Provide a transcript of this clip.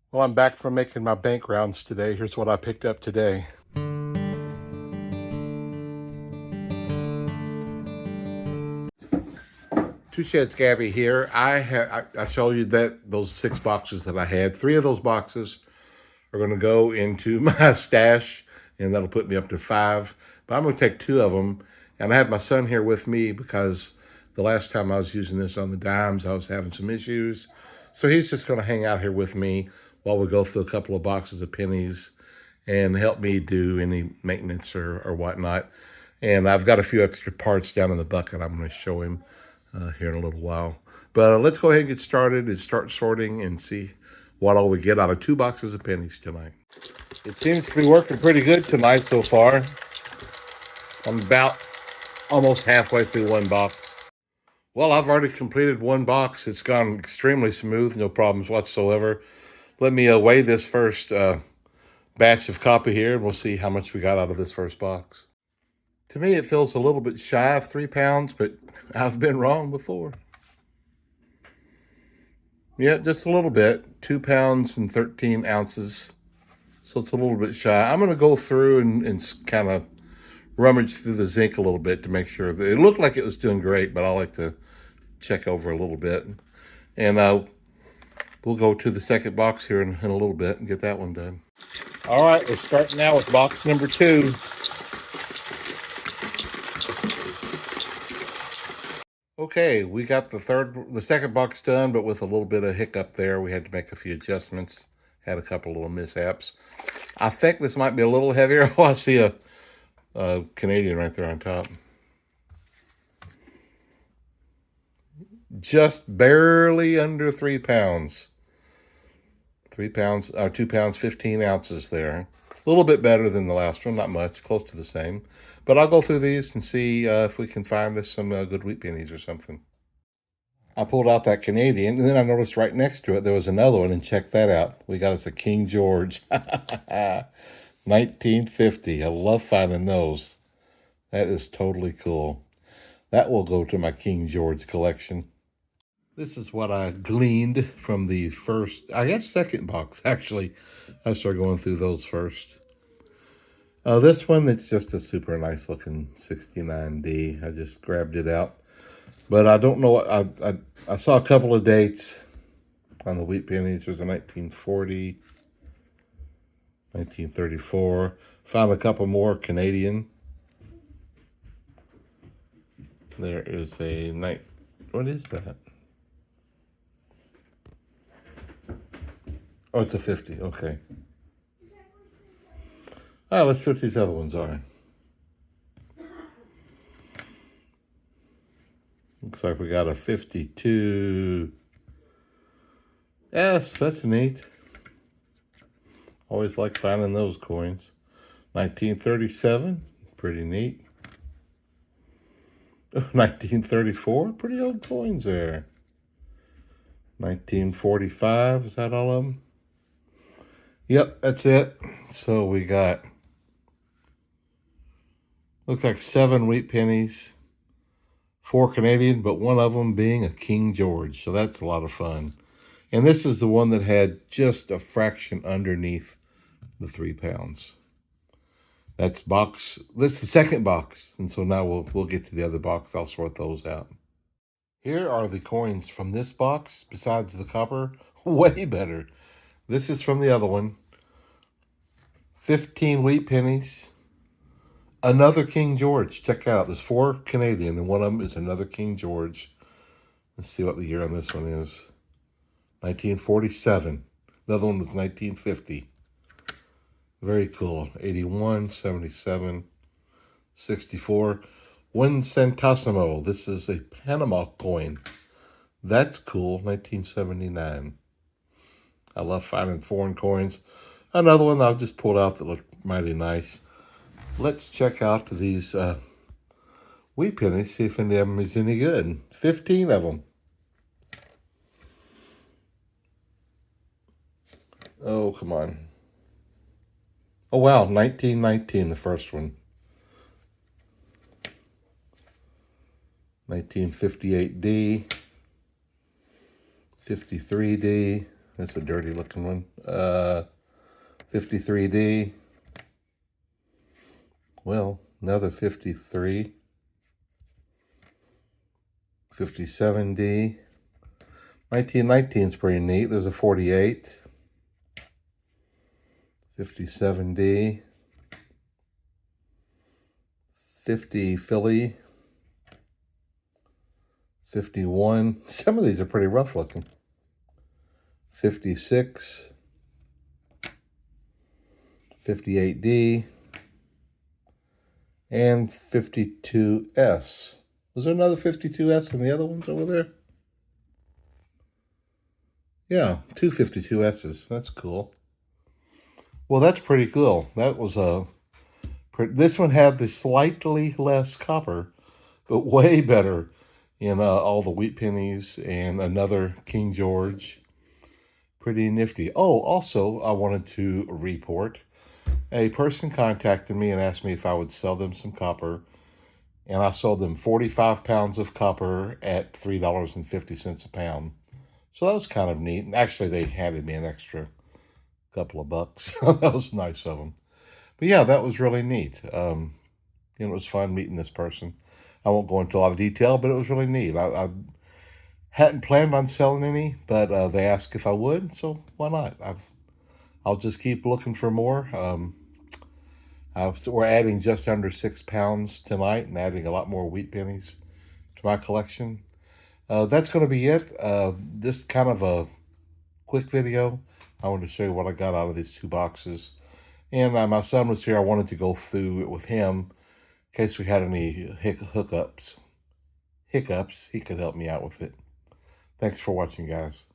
Well, I'm back from making my bank rounds today. Here's what I picked up today. Two Sheds Gabby here. I showed you that those 6 boxes that I had. 3 of those boxes are going to go into my stash, and that'll put me up to 5. But I'm going to take 2 of them, and I have my son here with me because the last time I was using this on the dimes, I was having some issues. So he's just going to hang out here with me while we go through a couple of boxes of pennies and help me do any maintenance or whatnot. And I've got a few extra parts down in the bucket I'm going to show him here in a little while. But let's go ahead and get started and start sorting and see what all we get out of 2 boxes of pennies tonight. It seems to be working pretty good tonight so far. I'm about almost halfway through 1 box. Well, I've already completed 1 box. It's gone extremely smooth, no problems whatsoever. Let me weigh this first batch of copy here, and we'll see how much we got out of this first box. To me, it feels a little bit shy of 3 pounds, but I've been wrong before. Yeah, just a little bit. 2 pounds and 13 ounces. So it's a little bit shy. I'm going to go through and kind of rummage through the zinc a little bit to make sure that it looked like it was doing great, but I like to check over a little bit. And we'll go to the second box here in a little bit and get that one done. All right, let's start now with box number 2. Okay, we got the second box done, but with a little bit of hiccup there. We had to make a few adjustments, had a couple little mishaps. I think this might be a little heavier. Oh, I see a Canadian right there on top. Just barely under 3 pounds. 3 pounds, 2 pounds, 15 ounces there. A little bit better than the last one, not much, close to the same. But I'll go through these and see if we can find us some good wheat pennies or something. I pulled out that Canadian, and then I noticed right next to it there was another one, and check that out. We got us a King George. 1950. I love finding those. That is totally cool. That will go to my King George collection. This is what I gleaned from the first, I guess second box, actually. I started going through those first. This one, it's just a super nice looking 69D. I just grabbed it out. But I don't know what, I saw a couple of dates on the wheat pennies. There's a 1940, 1934. Found a couple more Canadian. There is a what is that? Oh, it's a 50, okay. Let's see what these other ones are. Looks like we got a 52. Yes, that's neat. Always like finding those coins. 1937, pretty neat. 1934, pretty old coins there. 1945, is that all of them? Yep, that's it. So we got, looks like 7 wheat pennies, 4 Canadian, but one of them being a King George. So that's a lot of fun. And this is the one that had just a fraction underneath the 3 pounds. That's the second box. And so now we'll get to the other box. I'll sort those out. Here are the coins from this box, besides the copper. Way better. This is from the other one. 15 wheat pennies. Another King George. Check out. There's 4 Canadian, and one of them is another King George. Let's see what the year on this one is. 1947. The other one was 1950. Very cool. 81, 77, 64. 1 centesimo. This is a Panama coin. That's cool. 1979. I love finding foreign coins. Another one I've just pulled out that looked mighty nice. Let's check out these wheat pennies, see if any of them is any good. 15 of them. Oh, come on. Oh, wow, 1919, the first one. 1958D, 53D, That's a dirty looking one. 53D. Well, another 53. 57D. 1919 is pretty neat. There's a 48. 57D. 50 Philly. 51. Some of these are pretty rough looking. 56. 58D. And 52S. Was there another 52S in the other ones over there? Yeah, two 52S's. That's cool. Well, that's pretty cool. That was this one had the slightly less copper, but way better in all the wheat pennies and another King George. Pretty nifty. Oh, also, I wanted to report. A person contacted me and asked me if I would sell them some copper. And I sold them 45 pounds of copper at $3.50 a pound. So that was kind of neat. And actually, they handed me an extra couple of bucks. That was nice of them. But yeah, that was really neat. It was fun meeting this person. I won't go into a lot of detail, but it was really neat. I hadn't planned on selling any, but they asked if I would, so why not? I'll just keep looking for more. So we're adding just under 6 pounds tonight and adding a lot more wheat pennies to my collection. That's going to be it. This kind of a quick video. I wanted to show you what I got out of these 2 boxes. And my son was here. I wanted to go through it with him in case we had any hiccups. He could help me out with it. Thanks for watching, guys.